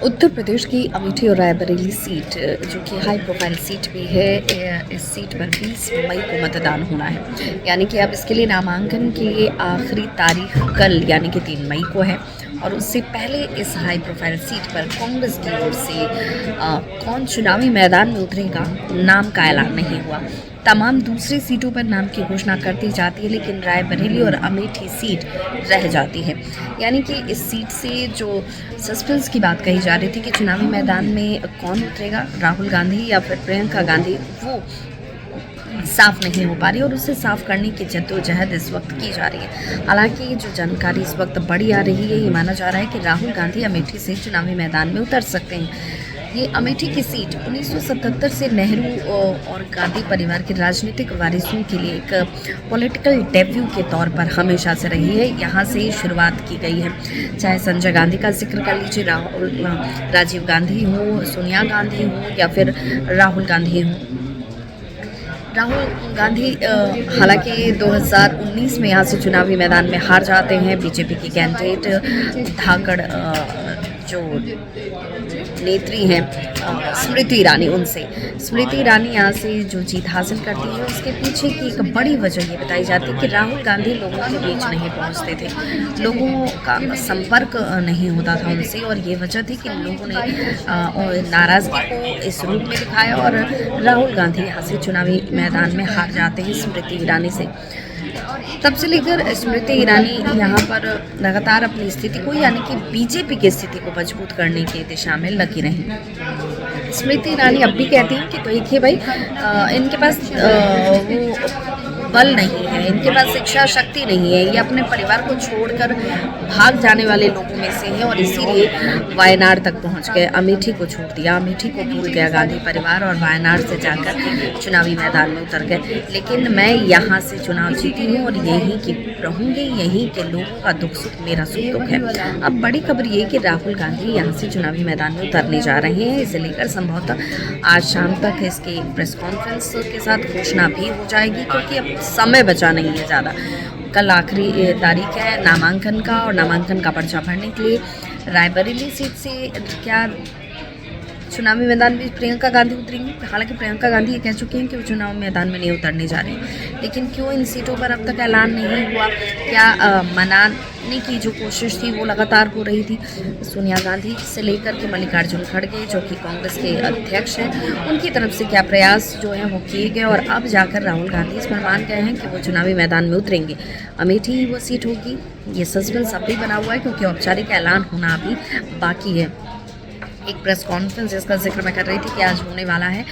उत्तर प्रदेश की अमेठी और रायबरेली सीट जो कि हाई प्रोफाइल सीट भी है, इस सीट पर 20 मई को मतदान होना है। यानी कि अब इसके लिए नामांकन के लिए आखिरी तारीख कल यानी कि 3 मई को है। और उससे पहले इस हाई प्रोफाइल सीट पर कांग्रेस की ओर से कौन चुनावी मैदान में उतरेगा, नाम का ऐलान नहीं हुआ। तमाम दूसरी सीटों पर नाम की घोषणा करती जाती है, लेकिन रायबरेली और अमेठी सीट रह जाती है। यानी कि इस सीट से जो सस्पेंस की बात कही जा रही थी कि चुनावी मैदान में कौन उतरेगा, राहुल गांधी या फिर प्रियंका गांधी, वो साफ नहीं हो पा रही और उसे साफ करने की जद्दोजहद इस वक्त की जा रही है। हालांकि जो जानकारी इस वक्त बड़ी आ रही है, ये माना जा रहा है कि राहुल गांधी अमेठी से चुनावी मैदान में उतर सकते हैं। ये अमेठी की सीट 1977 से नेहरू और गांधी परिवार के राजनीतिक वारिसों के लिए एक पॉलिटिकल डेब्यू के तौर पर हमेशा से रही है। यहाँ से शुरुआत की गई है। चाहे संजय गांधी का जिक्र कर लीजिए, राजीव गांधी हो, सोनिया गांधी हो या फिर राहुल गांधी हो। राहुल गांधी हालांकि 2019 में यहाँ से चुनावी मैदान में हार जाते हैं। बीजेपी की कैंडिडेट धाकड़ जो नेत्री हैं स्मृति ईरानी, उनसे स्मृति ईरानी यहाँ से जो जीत हासिल करती है, उसके पीछे की एक बड़ी वजह ये बताई जाती है कि राहुल गांधी लोगों के बीच नहीं पहुँचते थे, लोगों का संपर्क नहीं होता था उनसे, और ये वजह थी कि लोगों ने नाराज़गी को इस रूप में दिखाया और राहुल गांधी यहाँ से चुनावी मैदान में हार जाते हैं स्मृति ईरानी से। तब से लेकर स्मृति ईरानी यहाँ पर लगातार अपनी स्थिति को यानी कि बीजेपी की स्थिति को मजबूत करने की दिशा में लगी रही। स्मृति ईरानी अब भी कहती हैं कि देखिए भाई, इनके पास वो बल नहीं है, इनके पास शिक्षा शक्ति नहीं है, ये अपने परिवार को छोड़कर भाग जाने वाले लोगों में से हैं और इसीलिए वायनाड तक पहुंच गए, अमेठी को छोड़ दिया, अमेठी को भूल गया गांधी परिवार और वायनाड से जाकर चुनावी मैदान में उतर गए। लेकिन मैं यहाँ से चुनाव जीती हूँ और यहीं की रहूँगी, यहीं के लोगों का दुख सुख मेरा सुख दुख है। अब बड़ी खबर ये कि राहुल गांधी यहाँ से चुनावी मैदान में उतरने जा रहे हैं। इसे लेकर संभवतः आज शाम तक इसके प्रेस कॉन्फ्रेंस के साथ घोषणा भी हो जाएगी, क्योंकि अब समय बचा नहीं है ज़्यादा। कल आखिरी तारीख है नामांकन का, और नामांकन का पर्चा भरने के लिए रायबरेली सीट से क्या चुनावी मैदान में प्रियंका गांधी उतरेंगी। हालांकि प्रियंका गांधी ये कह चुकी हैं कि वो चुनाव मैदान में नहीं उतरने जा रही, लेकिन क्यों इन सीटों पर अब तक ऐलान नहीं हुआ? क्या मनाने की जो कोशिश थी वो लगातार हो रही थी? सोनिया गांधी से लेकर के मल्लिकार्जुन खड़गे जो कि कांग्रेस के अध्यक्ष हैं, उनकी तरफ से क्या प्रयास जो है वो किए गए और अब जाकर राहुल गांधी इस पर मान गए हैं कि वो चुनावी मैदान में उतरेंगे। अमेठी ही वो सीट होगी, ये सस्पेंस अब भी बना हुआ है क्योंकि औपचारिक ऐलान होना अभी बाकी है। एक प्रेस कॉन्फ्रेंस जिसका जिक्र मैं कर रही थी कि आज होने वाला है,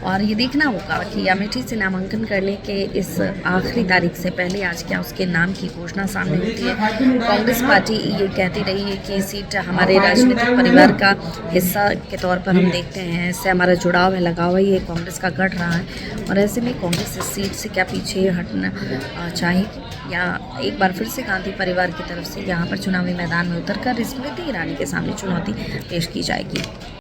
और ये देखना होगा कि अमेठी से नामांकन करने के इस आखिरी तारीख से पहले आज क्या उसके नाम की घोषणा सामने होती है। कांग्रेस पार्टी ये कहती रही है कि सीट हमारे राजनीतिक परिवार का हिस्सा के तौर पर हम देखते हैं, इससे हमारा जुड़ाव है, लगाव है, ये कांग्रेस का गढ़ रहा है, और ऐसे में कांग्रेस इस सीट से क्या पीछे हटना चाहेगी या एक बार फिर से गांधी परिवार की तरफ से यहाँ पर चुनावी मैदान में उतरकर स्मृति ईरानी के सामने चुनौती पेश की जाएगी।